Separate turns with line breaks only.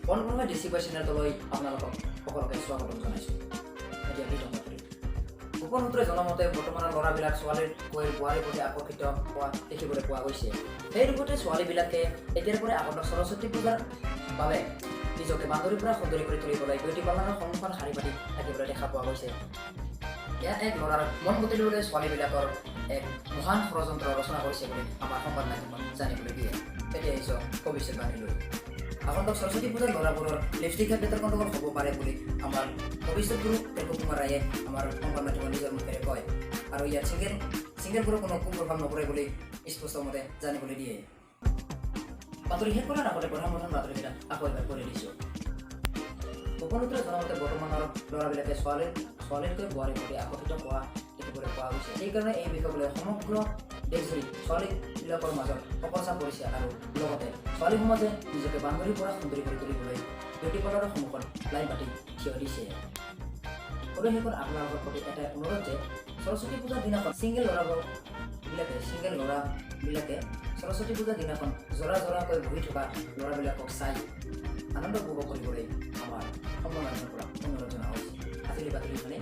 বনভূমি ডিচিপি চেনেলটোলৈ আপোনালোকক সকলোকে স্বাগতম জনাইছোঁ। এতিয়া বিতং বাতৰি। গোপন সূত্ৰে জনামতে বৰ্তমানৰ ল'ৰাবিলাক ছোৱালীৰ বোৱাৰীৰ প্ৰতি আকৰ্ষিত হোৱা দেখিবলৈ পোৱা গৈছে। সেই ৰূপতে ছোৱালীবিলাকে এতিয়াৰ পৰা আগন্তুক সৰস্বতী পূজাৰ বাবে নিজকে বান্ধৰীৰ পৰা সুন্দৰী কৰি তুলিবলৈ বিউটি পাৰ্লাৰৰ সন্মুখত শাৰী পাতি থাকিবলৈ দেখা পোৱা গৈছে। এয়া এক ল'ৰাৰ মন গতিলৈ ছোৱালীবিলাকৰ এক মহান ষড়যন্ত্ৰ ৰচনা কৰিছে বুলি আমাৰ সংবাদ মাধ্যমত জানিবলৈ দিয়ে। এতিয়া আহিছোঁ ভৱিষ্যতবাণীলৈ। আগন্তুক সৰস্বতী পূজাৰ ল'ৰাবোৰৰ লিপষ্টিক ক্ষেত্ৰত গণ্ডগোল হ'ব পাৰে বুলি আমাৰ ভৱিষ্যত গুৰু টেকু কুমাৰ ৰায়ে আমাৰ সংবাদ মাধ্যমত নিজৰ মুখেৰে কয়, আৰু ইয়াত ছিংগেলবোৰৰ কোনো কুপ্ৰভাৱ নপৰে বুলি স্পষ্টমতে জানিবলৈ দিয়ে। বাতৰি শেষ কৰাৰ আগতে প্ৰধান বাতৰিকেইটা আকৌ এবাৰ কৰি দিছোঁ। গোপন সূত্ৰে জনামতে বৰ্তমানৰ ল'ৰাবিলাকে ছোৱালীতকৈ বোৱাৰীৰ প্ৰতি আকৰ্ষিত হোৱা দেখিবলৈ পোৱা গৈছে। সেইকাৰণে এই বিষয়লৈ সমগ্ৰ দেশজুৰি ছোৱালীবিলাকৰ মাজত প্ৰচেষ্টা কৰিছে আৰু লগতে ছোৱালী সমাজে নিজকে বান্ধৰীৰ পৰা সুন্দৰী কৰি তুলিবলৈ বিউটি পাৰ্লাৰৰ সন্মুখত লাইন পাতি থিয় দিছে। সদস্যসকল আপোনালোকৰ প্ৰতি এটা অনুৰোধ যে সৰস্বতী পূজাৰ দিনাখন ছিংগেল ল'ৰাবিলাকে সৰস্বতী পূজাৰ দিনাখন জৰাকৈ বহি থকা ল'ৰাবিলাকক চাই আনন্দ উপভোগ কৰিবলৈ আমাৰ সম্মানৰ পৰা অনুৰোধ জনোৱা হৈছে। আজিলৈ বাতৰিখনে